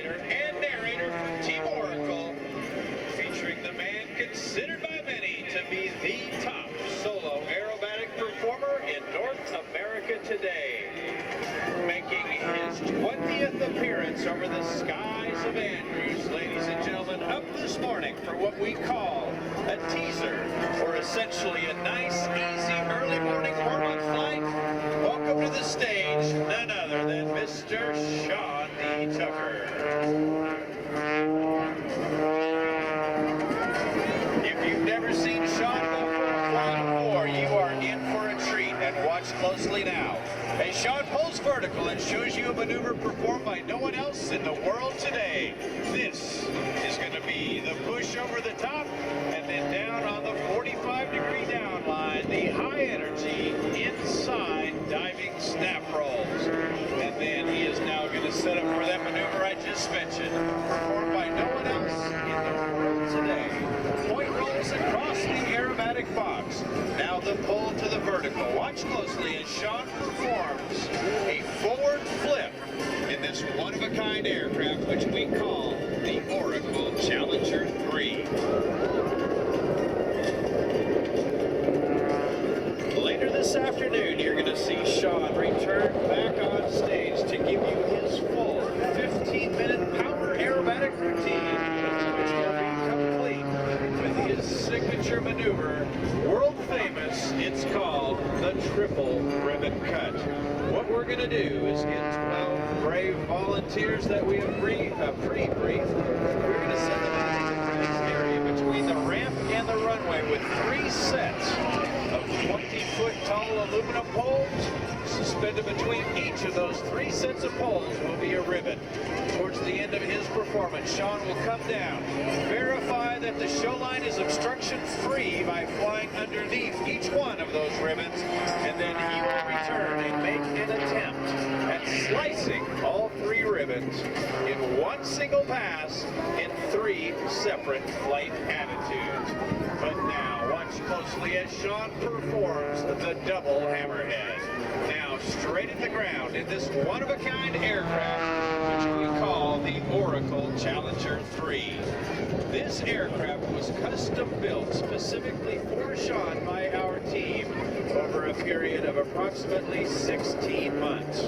commentator and narrator from Team Oracle, featuring the man considered by many to be the top solo aerobatic performer in North America today. Making his 20th appearance over the skies of Andrews, ladies and gentlemen, up this morning for what we call a teaser, or essentially a nice, easy early morning warm-up flight. Welcome to the stage, none other than Mr. Shawn D. Tucker. If you've never seen Shawn fly before, you are in for a treat, and watch closely now. As Shawn pulls vertical and shows you a maneuver performed by no one else in the world today. This is going to be the push over the top, and then down on the 45-degree down line, the high energy inside diving snap rolls. And then he is now going to set up for that maneuver I just mentioned, performed by no one else in the world today. Point rolls across the aerobatic box. Now the pull to the vertical. Watch closely as Shawn performs a forward flip in this one-of-a-kind aircraft, which we call the Oracle Challenger 3. Later this afternoon, you're going to see Shawn return back on stage to give you his full 15-minute power aerobatic routine, which will be complete with his signature maneuver, world famous. It's called the Triple Ribbon Cut. What we're going to do is get 12 brave volunteers that we have pre-briefed. We're going to send them into the practice area between the ramp and the runway with 3 sets of 20-foot tall aluminum poles. Suspended between each of those 3 sets of poles will be a ribbon. Towards the end of his performance, Shawn will come down, verify that the show line is obstruction-free by flying underneath each one of those ribbons, and then he will return and make an attempt at slicing all 3 ribbons in one single pass in 3 separate flight attitudes. But now, watch closely as Shawn performs the double hammerhead. Now, straight at the ground in this one-of-a-kind aircraft, which we call the Oracle Challenger 3. This aircraft was custom-built specifically for Shawn by our team over a period of approximately 16 months.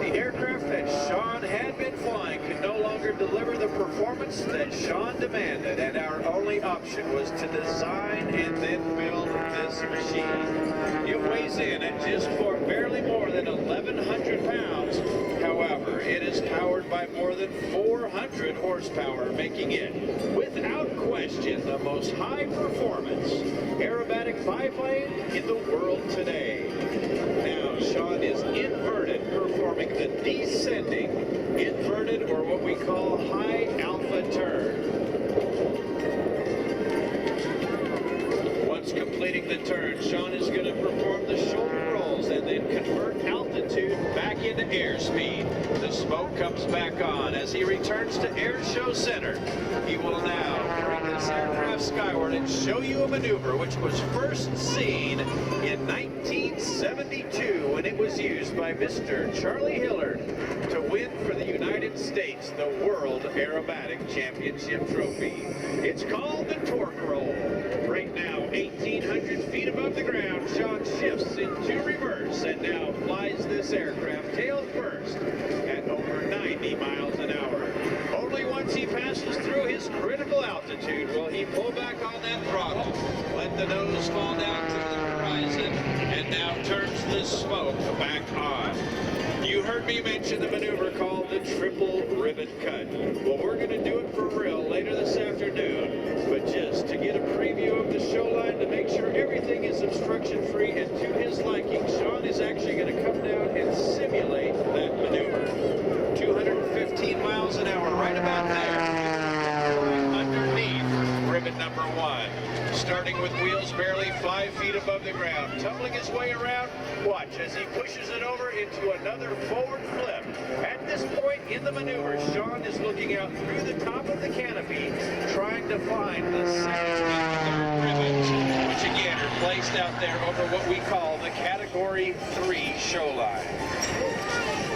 The aircraft that Shawn had been flying could no longer deliver the performance that Shawn demanded, and our only option was to design and then build this machine. It weighs in at just barely more than 1,100 pounds. However, it is powered by more than 400 horsepower, making it, without question, the most high-performance aerobatic biplane in the world today. Now, Shawn is inverted, performing the descending, inverted, or what we call high alpha turn. Once completing the turn, Shawn is going to perform the shoulder rolls and then convert altitude back into airspeed. The smoke comes back on as he returns to Air Show Center. He will now bring this aircraft skyward and show you a maneuver which was first seen in 1972 when it was used by Mr. Charlie Hillard to win for the United States the World Aerobatic Championship Trophy. It's called the torque roll. Right now, 1,800 feet above the ground, Shawn shifts into reverse and now flies this aircraft tail first at over 90 miles an hour. Only once he passes through his critical altitude will he pull back on that throttle, let the nose fall down to the horizon, and now turns the smoke back on. You heard me mention the maneuver called the Triple Ribbon Cut. Well, we're going to do it for real later this afternoon, but just to get a preview of the show line to make sure everything is obstruction-free and to his liking, Shawn is actually going to come down and simulate that maneuver. 215 miles an hour, right about there, underneath ribbon number 1. Starting with wheels barely 5 feet above the ground, tumbling his way around. Watch as he pushes it over into another forward flip. At this point in the maneuver, Shawn is looking out through the top of the canopy, trying to find the 63rd ribbon, which again are placed out there over what we call the Category 3 show line.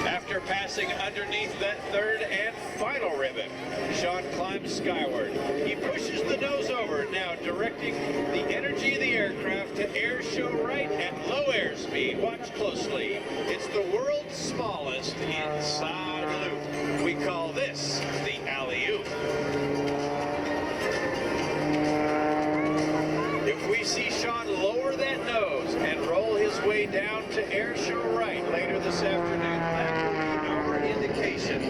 After passing passing underneath that third and final ribbon. Sean climbs skyward. He pushes the nose over, now directing the energy of the aircraft to air show right at low airspeed. Watch closely. It's the world's smallest inside loop. We call this the alley-oop. If we see Sean lower that nose and roll his way down to air show right later this afternoon, that will be our indication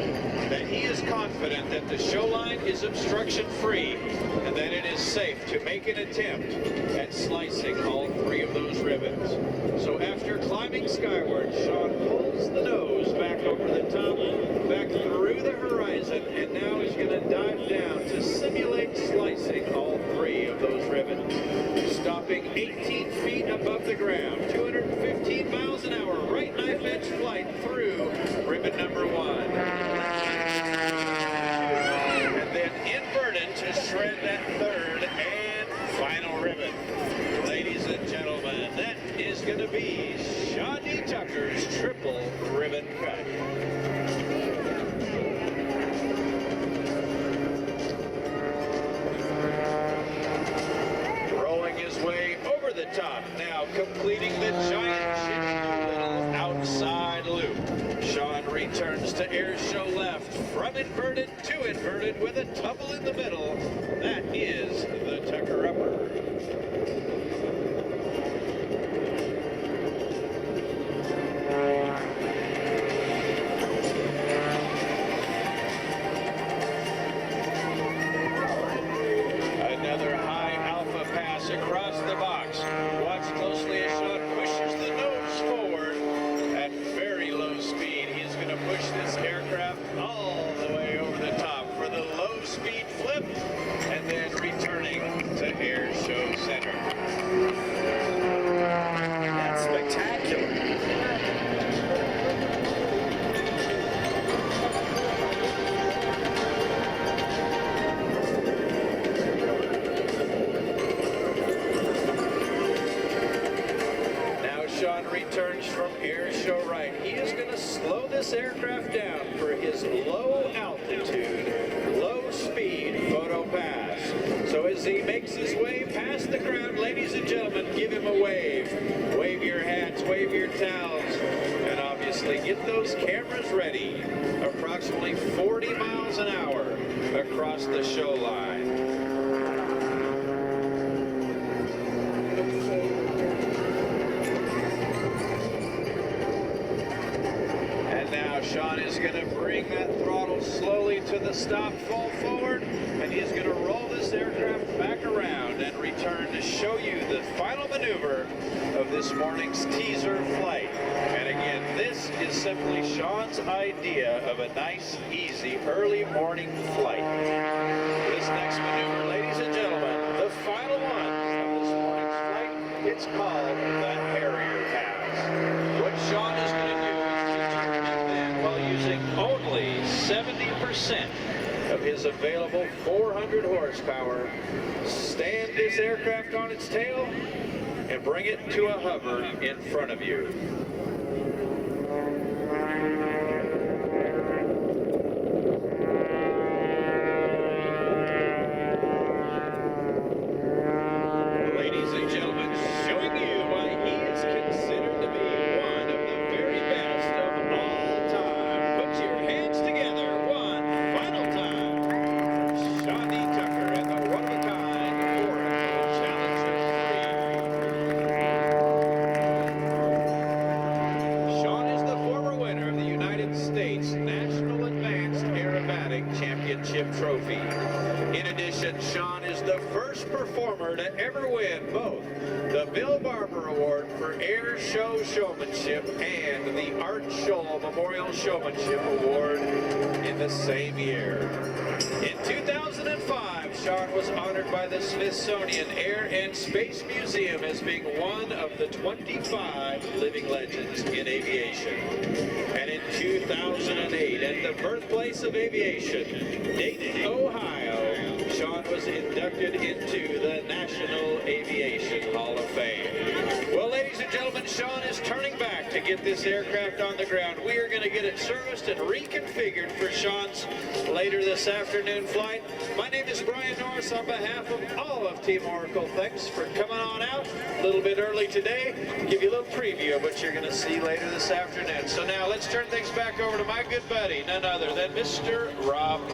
that he is confident that the show line is obstruction-free and that it is safe to make an attempt at slicing all three of those ribbons. So after climbing skyward, Sean pulls the nose back over the top, back through the horizon, and now he's going to dive down to simulate slicing all three of those ribbons, stopping 18 feet above the ground, 215 miles an hour, right knife edge flight through ribbon number 1. And then inverted to shred that third and final ribbon. Ladies and gentlemen, that is going to be Sean D. Tucker's triple ribbon cut. The top, now completing the giant Jimmy Doolittle outside loop. Sean returns to air show left, from inverted to inverted with a tumble in the middle. That is the Tucker upper. Another high alpha pass across the box. Watch closely as Sean pushes the nose forward at very low speed. He's going to push this aircraft all the way over the top for the low speed flip and then returning to air show center. That's spectacular. Sean returns from air show right. He is going to slow this aircraft down for his low altitude, low speed photo pass. So as he makes his way past the crowd, ladies and gentlemen, give him a wave. Wave your hats, wave your towels, and obviously get those cameras ready. Approximately 40 miles an hour across the show line. Sean is going to bring that throttle slowly to the stop, fall forward, and he is going to roll this aircraft back around and return to show you the final maneuver of this morning's teaser flight. And again, this is simply Sean's idea of a nice, easy, early morning flight. This next maneuver, ladies and gentlemen, the final one of this morning's flight, it's called the Harrier Pass. What Sean is going to do while using only 70% of his available 400 horsepower, stand this aircraft on its tail and bring it to a hover in front of you. Ladies and gentlemen, showing you why he is considered to be one of the very best of all time. Put your hands together one final time. Sean D. Tucker and the one-of-a-kind Oracle Challenger 3. Sean is the former winner of the United States National Advanced Aerobatic Championship Trophy. In addition, Sean is the first performer to ever win both the Bill Barber Award for Air Show Showmanship and the Art Scholl Memorial Showmanship Award in the same year. In 2005, Sean was honored by the Smithsonian Air and Space Museum as being one of the 25 living legends in aviation. And in 2008, at the birthplace of aviation, Dayton, Ohio, Sean was inducted into the National Aviation Hall of Fame. Well, ladies ladies and gentlemen, Sean is turning back to get this aircraft on the ground. We are going to get it serviced and reconfigured for Sean's later this afternoon flight. My name is Brian Norris on behalf of all of Team Oracle. Thanks for coming on out a little bit early today. Give you a little preview of what you're going to see later this afternoon. So now let's turn things back over to my good buddy, none other than Mr. Rob